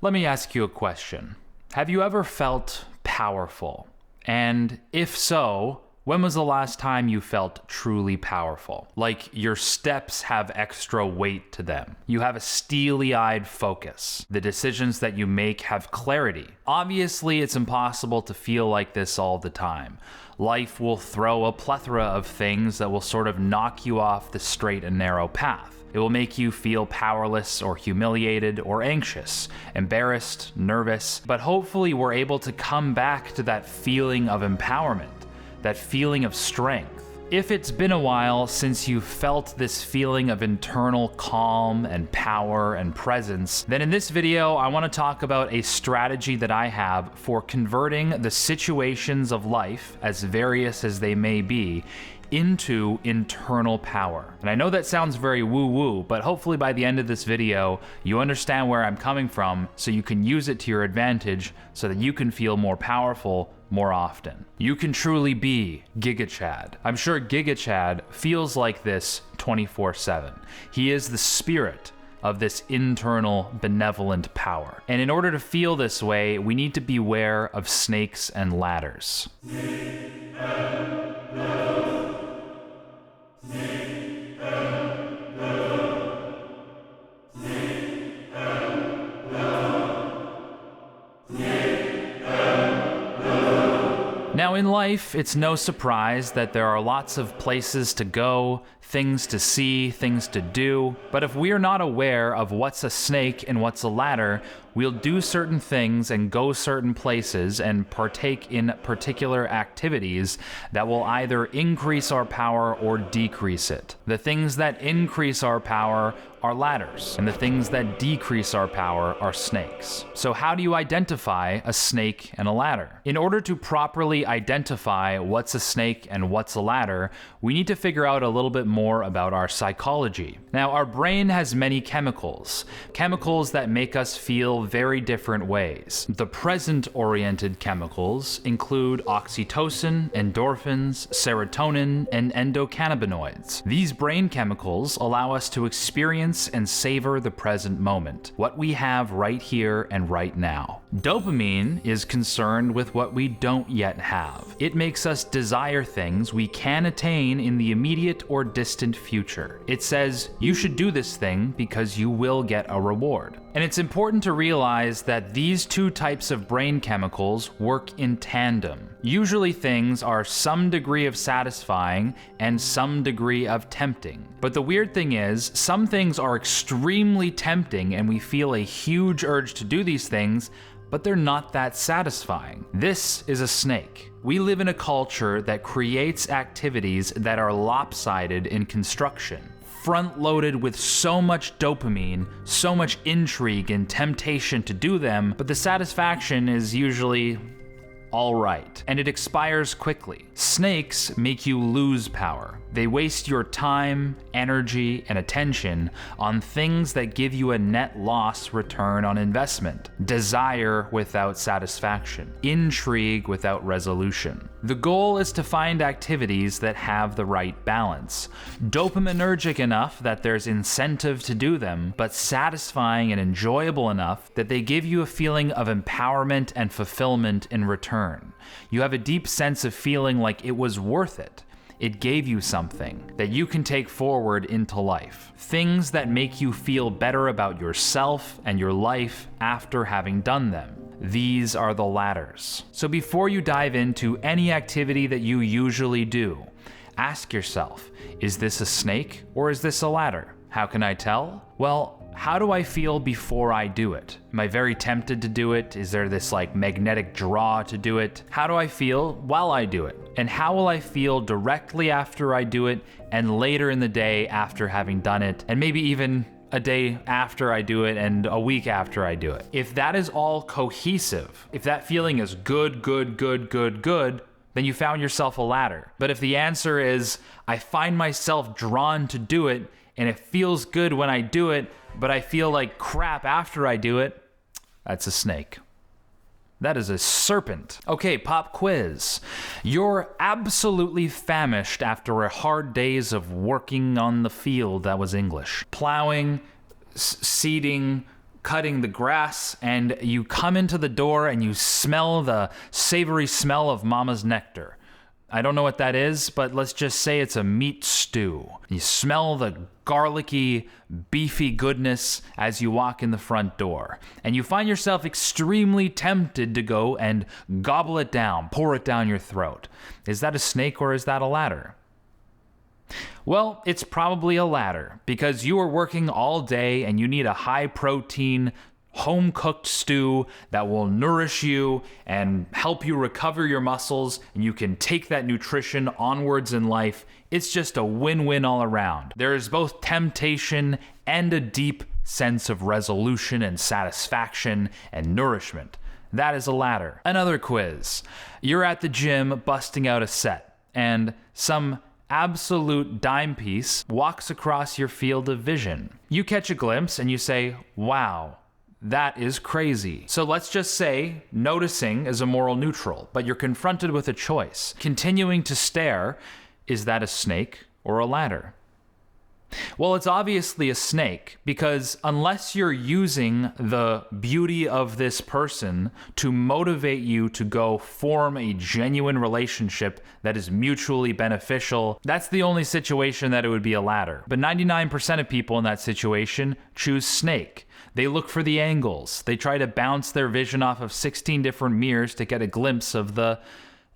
Let me ask you a question. Have you ever felt powerful? And if so, when was the last time you felt truly powerful? Like your steps have extra weight to them. You have a steely-eyed focus. The decisions that you make have clarity. Obviously, it's impossible to feel like this all the time. Life will throw a plethora of things that will sort of knock you off the straight and narrow path. It will make you feel powerless or humiliated or anxious, embarrassed, nervous, but hopefully we're able to come back to that feeling of empowerment, that feeling of strength. If it's been a while since you've felt this feeling of internal calm and power and presence, then in this video, I want to talk about a strategy that I have for converting the situations of life, as various as they may be, into internal power. And I know that sounds very woo-woo, but hopefully by the end of this video, you understand where I'm coming from so you can use it to your advantage so that you can feel more powerful more often. You can truly be Giga Chad. I'm sure Giga Chad feels like this 24/7. He is the spirit of this internal benevolent power. And in order to feel this way, we need to beware of snakes and ladders. Now in life, it's no surprise that there are lots of places to go, things to see, things to do, but if we are not aware of what's a snake and what's a ladder, we'll do certain things and go certain places and partake in particular activities that will either increase our power or decrease it. The things that increase our power are ladders, and the things that decrease our power are snakes. So how do you identify a snake and a ladder? In order to properly identify what's a snake and what's a ladder, we need to figure out a little bit more about our psychology. Now, our brain has many chemicals that make us feel very different ways. The present-oriented chemicals include oxytocin, endorphins, serotonin, and endocannabinoids. These brain chemicals allow us to experience and savor the present moment, what we have right here and right now. Dopamine is concerned with what we don't yet have. It makes us desire things we can attain in the immediate or distant future. It says, you should do this thing because you will get a reward. And it's important to realize that these two types of brain chemicals work in tandem. Usually things are some degree of satisfying and some degree of tempting. But the weird thing is, some things are extremely tempting and we feel a huge urge to do these things, but they're not that satisfying. This is a snake. We live in a culture that creates activities that are lopsided in construction, front-loaded with so much dopamine, so much intrigue and temptation to do them, but the satisfaction is usually all right, and it expires quickly. Snakes make you lose power. They waste your time, energy, and attention on things that give you a net loss return on investment. Desire without satisfaction. Intrigue without resolution. The goal is to find activities that have the right balance. Dopaminergic enough that there's incentive to do them, but satisfying and enjoyable enough that they give you a feeling of empowerment and fulfillment in return. You have a deep sense of feeling like it was worth it. It gave you something that you can take forward into life. Things that make you feel better about yourself and your life after having done them. These are the ladders. So before you dive into any activity that you usually do, ask yourself, is this a snake or is this a ladder? How can I tell? Well, how do I feel before I do it? Am I very tempted to do it? Is there this magnetic draw to do it? How do I feel while I do it? And how will I feel directly after I do it and later in the day after having done it? And maybe even a day after I do it and a week after I do it. If that is all cohesive, if that feeling is good, then you found yourself a ladder. But if the answer is, I find myself drawn to do it and it feels good when I do it, but I feel like crap after I do it, that's a snake. That is a serpent. Okay, pop quiz. You're absolutely famished after a hard days of working on the field. That was English. Plowing, seeding, cutting the grass, and you come into the door and you smell the savory smell of mama's nectar. I don't know what that is, but let's just say it's a meat stew. You smell the garlicky, beefy goodness as you walk in the front door. And you find yourself extremely tempted to go and gobble it down, pour it down your throat. Is that a snake or is that a ladder? Well, it's probably a ladder, because you are working all day and you need a high-protein, home-cooked stew that will nourish you and help you recover your muscles, and you can take that nutrition onwards in life. It's just a win-win all around. There is both temptation and a deep sense of resolution and satisfaction and nourishment. That is a ladder. Another quiz. You're at the gym busting out a set, and some absolute dime piece walks across your field of vision. You catch a glimpse and you say, wow, that is crazy. So let's just say noticing is a moral neutral, but you're confronted with a choice. Continuing to stare, is that a snake or a ladder? Well, it's obviously a snake, because unless you're using the beauty of this person to motivate you to go form a genuine relationship that is mutually beneficial, that's the only situation that it would be a ladder. But 99% of people in that situation choose snake. They look for the angles. They try to bounce their vision off of 16 different mirrors to get a glimpse of the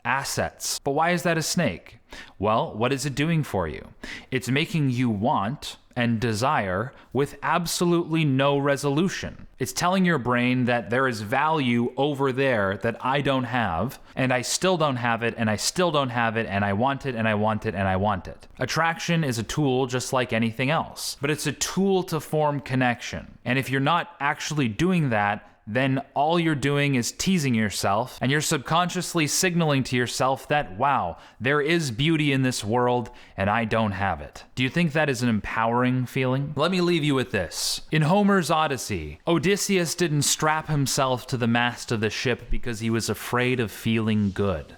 assets. But why is that a snake? Well, what is it doing for you? It's making you want and desire with absolutely no resolution. It's telling your brain that there is value over there that I don't have, and I still don't have it, and I still don't have it, and I want it, and I want it, and I want it. Attraction is a tool just like anything else, but it's a tool to form connection. And if you're not actually doing that, then all you're doing is teasing yourself, and you're subconsciously signaling to yourself that, wow, there is beauty in this world, and I don't have it. Do you think that is an empowering feeling? Let me leave you with this. In Homer's Odyssey, Odysseus didn't strap himself to the mast of the ship because he was afraid of feeling good.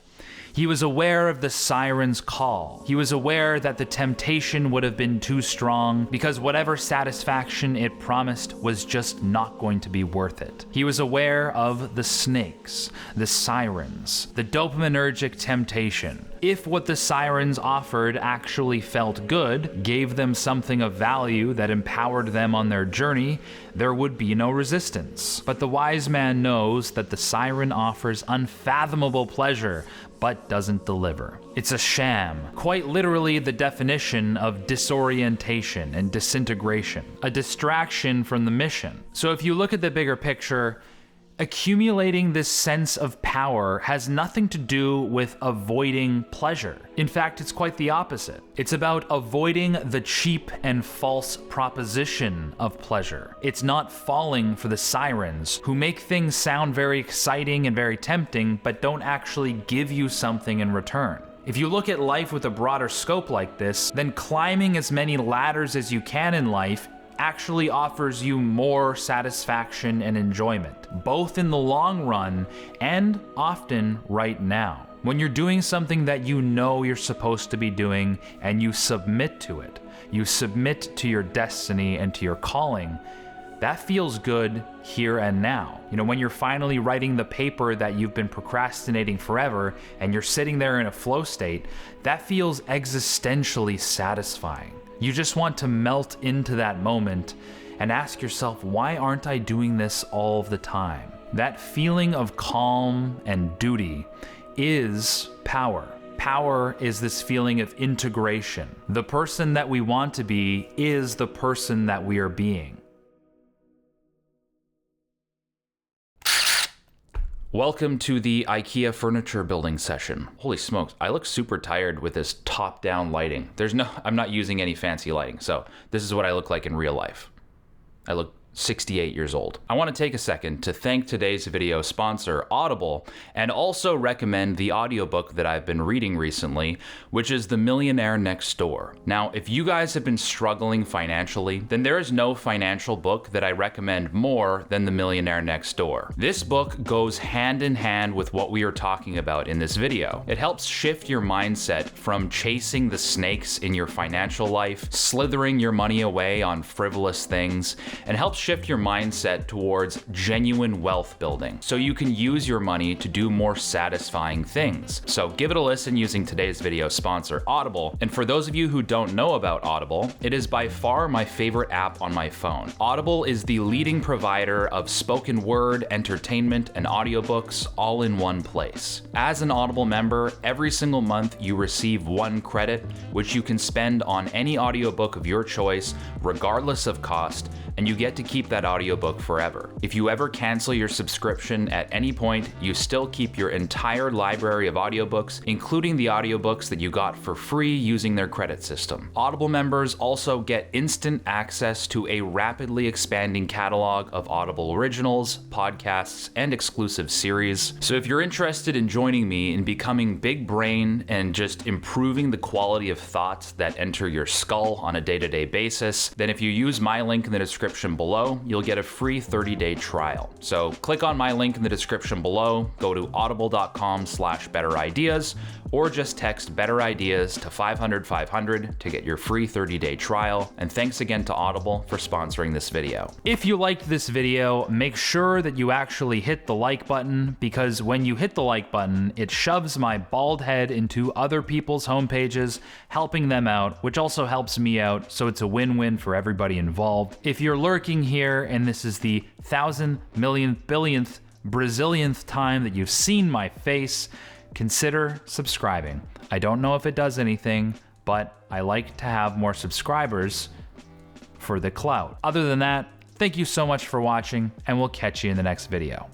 He was aware of the siren's call. He was aware that the temptation would have been too strong because whatever satisfaction it promised was just not going to be worth it. He was aware of the snakes, the sirens, the dopaminergic temptation. If what the sirens offered actually felt good, gave them something of value that empowered them on their journey, there would be no resistance. But the wise man knows that the siren offers unfathomable pleasure, but doesn't deliver. It's a sham, quite literally the definition of disorientation and disintegration, a distraction from the mission. So if you look at the bigger picture, accumulating this sense of power has nothing to do with avoiding pleasure. In fact, it's quite the opposite. It's about avoiding the cheap and false proposition of pleasure. It's not falling for the sirens who make things sound very exciting and very tempting, but don't actually give you something in return. If you look at life with a broader scope like this, then climbing as many ladders as you can in life actually offers you more satisfaction and enjoyment, both in the long run and often right now. When you're doing something that you know you're supposed to be doing and you submit to it, you submit to your destiny and to your calling, that feels good here and now. You know, when you're finally writing the paper that you've been procrastinating forever and you're sitting there in a flow state, that feels existentially satisfying. You just want to melt into that moment and ask yourself, why aren't I doing this all of the time? That feeling of calm and duty is power. Power is this feeling of integration. The person that we want to be is the person that we are being. Welcome to the IKEA furniture building session. Holy smokes, I look super tired with this top-down lighting. I'm not using any fancy lighting, so this is what I look like in real life. I look 68 years old. I want to take a second to thank today's video sponsor, Audible, and also recommend the audiobook that I've been reading recently, which is The Millionaire Next Door. Now, if you guys have been struggling financially, then there is no financial book that I recommend more than The Millionaire Next Door. This book goes hand in hand with what we are talking about in this video. It helps shift your mindset from chasing the snakes in your financial life, slithering your money away on frivolous things, and helps shift your mindset towards genuine wealth building so you can use your money to do more satisfying things. So give it a listen using today's video sponsor, Audible. And for those of you who don't know about Audible, it is by far my favorite app on my phone. Audible is the leading provider of spoken word, entertainment, and audiobooks all in one place. As an Audible member, every single month you receive 1 credit, which you can spend on any audiobook of your choice, regardless of cost, and you get to keep that audiobook forever. If you ever cancel your subscription at any point, you still keep your entire library of audiobooks, including the audiobooks that you got for free using their credit system. Audible members also get instant access to a rapidly expanding catalog of Audible originals, podcasts, and exclusive series. So if you're interested in joining me in becoming big brain and just improving the quality of thoughts that enter your skull on a day-to-day basis, then if you use my link in the description below, you'll get a free 30-day trial. So click on my link in the description below, go to audible.com/betterideas, or just text Better Ideas to 500-500 to get your free 30-day trial. And thanks again to Audible for sponsoring this video. If you liked this video, make sure that you actually hit the like button, because when you hit the like button, it shoves my bald head into other people's homepages, helping them out, which also helps me out, so it's a win-win for everybody involved. If you're lurking here and this is the 1,000th, millionth, billionth, Brazilianth time that you've seen my face, consider subscribing. I don't know if it does anything, but I like to have more subscribers for the clout. Other than that, thank you so much for watching, and we'll catch you in the next video.